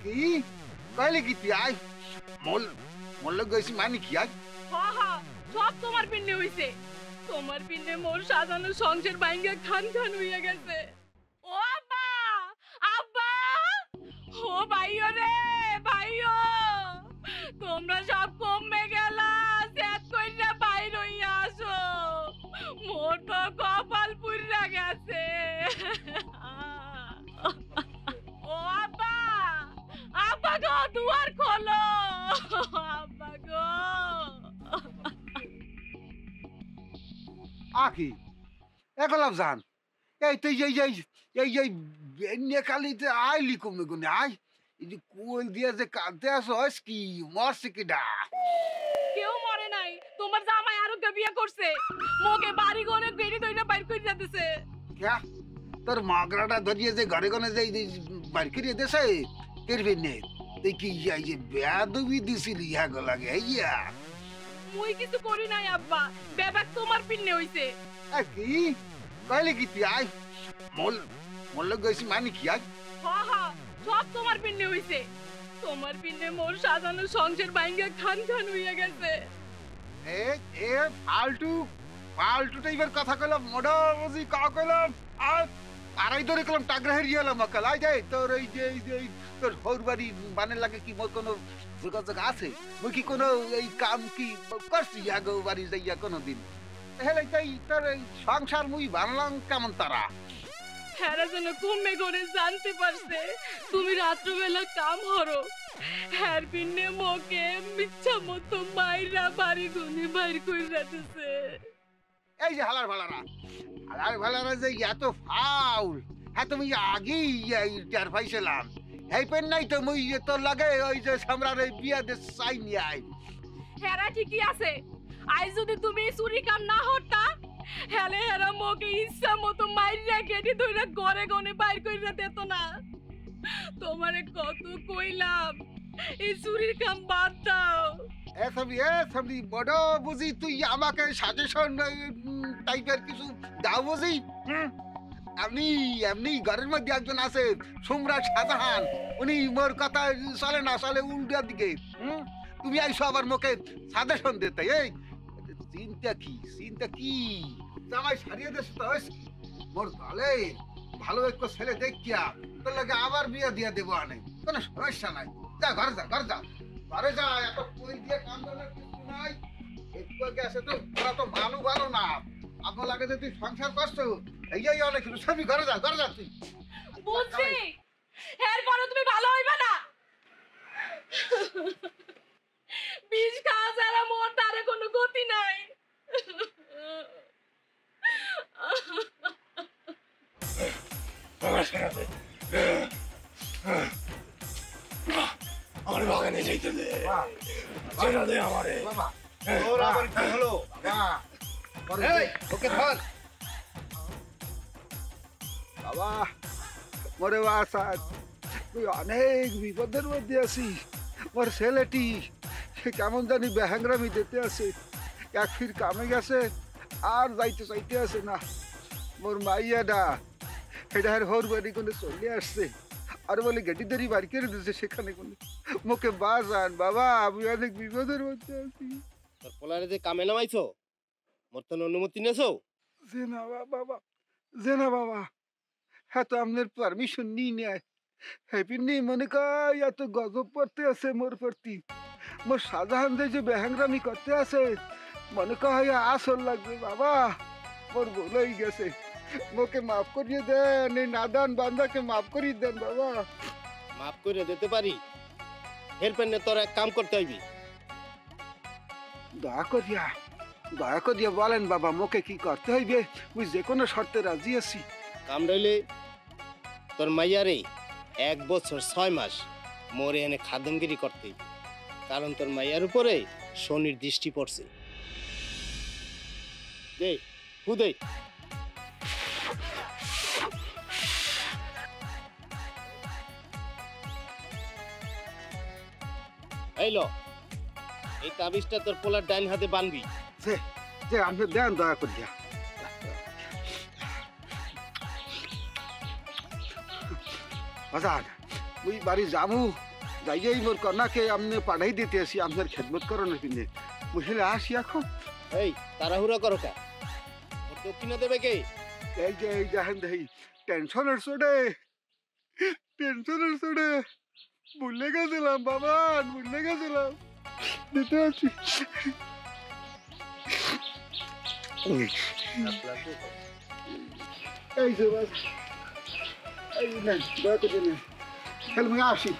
কি কইলে কি তুই আই মোল মোল গেছি মানে কি আই হ্যাঁ হ্যাঁ সব তোমার পিন্নে হইছে তোমার পিন্নে মোর সাজানো সংসার ভাঙ্গা খান খান হইয়া গেছে ও আব্বা আব্বা ও ভাইও রে ভাইও তোমরা সব কমে গেলা সেট কইরা বাইর হইয়া আসো মোর তো কপাল পুইরা গেছে ও আব্বা আব্বা গো দুয়ার খোলো আব্বা গো আকি একলাম জান এই তুই এই নেকালিতে আইলি কমে গুনে আই এই যে কোল দিয়ে যে কাঁদতে আসস কি মরছে কি ডা কেউ মরে নাই তোমার জামাই আরো বিয়ে করছে মোকে বাড়ি গনে গেড়ি দইনা বাইর কই যাতেছে ক্যা তোর মাগরাটা ধরিয়ে যে ঘরে গনে যে বাইর করিয়ে দেছে করবে নে তুই কি এই যে বেয়াদবি দিছিলি ইয়া লাগে ইয়া মুই কিছু করি নাই আব্বা বেবাক তোমার পিন্নে হইছে কি কইলে কি তুই আই মোল গেছি মানে কি আই হ্যাঁ হ্যাঁ সব তোমার পিন্নে হইছে তোমার পিন্নে মোর সাজানো সংসার ভাঙ্গা খান খান হইয়া গেছে এ এ ফালতু ফালতু টাইপের কথা কইলাম মোটামুটি কা কইলাম আর আড়াই ধরে কইলাম টাগরা হেরিয়ে এলাম কাল আই যাই তোর এই যে তোর হরবাড়ি বানের লাগে কি মোর কোনো যোগাযোগ আছে মুই কি কোনো এই কাম কি করছি আগো বাড়ি যাইয়া কোনোদিন হেলে তাই তোর এই সংসার মুই বানলাম কেমন তারা হেরা যেন ঘুমে ঘরে জানতে পারছে তুমি রাত্রবেলা কাম হরো হ্যার পিন্নে মোকে মিচ্ছা মতো মাইরা বাড়ি গুনে বাইর কই রাখতেছে এই যে হালার ভালারা যে এত ফাউল হ্যাঁ তুমি আগেই টের পাইছিলাম এই পেন নাই তো মুই তোর লাগে ওই যে সামরার এই বিয়া দে চাই নিয়ে আই হেরা ঠিকই আছে আজ যদি তুমি চুরি কাম না হতা হেলে হেরা মোকে ইচ্ছা মতো মাইরা গেটি ধইরা ঘরে গনে বাইর কইরা দিত না তোমারে কত কইলাম এই চুরির কাম বাদ দাও এসবি বড় বুঝি তুই আমাকে সাজেশন টাইপের কিছু দাও বুঝি এমনি ঘরের মধ্যে একজন আছে সম্রাট শাহজাহান উনি মোর কথা চলে না চলে উল্টার দিকে তুমি আইসো আবার মুখে সাজেশন দিতে এই চিন্তা কি জামাই সারিয়ে দেশ তো মোর ভালে ভালো একটু ছেলে দেখিয়া তোর লাগে আবার বিয়ে দিয়ে দেবো আনে কোনো সমস্যা নাই যা ঘরে যা এত কই দিয়ে কাম করার কিছু নাই একটু আগে আসে তো তোরা তো ভালো না আপনার লাগে যে তুই সংসার করছো এই অনেক কিছু সবই ঘরে যা তুই বুঝছি এরপরে তুমি ভালো হইবা না বীজ খাওয়া ছাড়া মোর তারে কোনো গতি নাই আমার বাগানে যাইতে দে ছেড়ে দে আমারে বাবা তোর আবার কি হলো বাবা এই ওকে ধর বাবা মরে বাসা তুই অনেক বিপদের মধ্যে আছি মোর ছেলেটি কেমন জানি বেহাংরামি দিতে আছে এক ফির কামে গেছে আর যাইতে আছে না মোর মাইয়াডা এটা হর বাড়ি কোনে চলে আসছে আর বলে গেটি ধরি বাড়ি করে দিচ্ছে সেখানে কোনে মুখে বাজান বাবা আমি অনেক বিপদের মধ্যে আছি তোর পোলারে যে কামে নামাইছো মোর তো অনুমতি নেছো যে না বাবা হ্যাঁ তো আপনার পারমিশন নিই নেয় হ্যাপি নেই মনে কয় এত গজব পড়তে আছে মোর প্রতি মোর শাহজাহান যে বেহাংরামি করতে আছে মনে কয় আসল লাগবে বাবা মোর বলেই গেছে মোকে মাফ করিয়ে দেন এই নাদান বান্দাকে মাফ করিয়ে দেন বাবা মাফ করে দিতে পারি এর পেনে তোর এক কাম করতে হইবি দয়া করিয়া বলেন বাবা মোকে কি করতে হইবে মুই যে কোনো শর্তে রাজি আছি কাম রইলে তোর মাইয়ারে 1 বছর 6 মাস মোরে এনে খাদমগিরি করতে হইবে কারণ তোর মাইয়ার উপরে শনির দৃষ্টি পড়ছে দে হুদে এইলো এই তাবিজটা তোর পোলার ডাইন হাতে বানবি যে আপনি দেন দয়া করিয়া বাজার ওই বাড়ি যাবো যাইয়াই মোর কন্যাকে আপনি পাঠাই দিতে আসি আপনার খেদমত করো না কিনে বুঝলে আসি এখন এই তাড়াহুড়া করো কা ওর দক্ষিণা দেবে কে? এই দেখেন দেখি টেনশনের চোটে ভুলে গেছিলাম বাবা ভুলে গেছিলাম দিতে আসি এই যে বাস এই নেন দয়া করে নেন তাহলে আমি আসি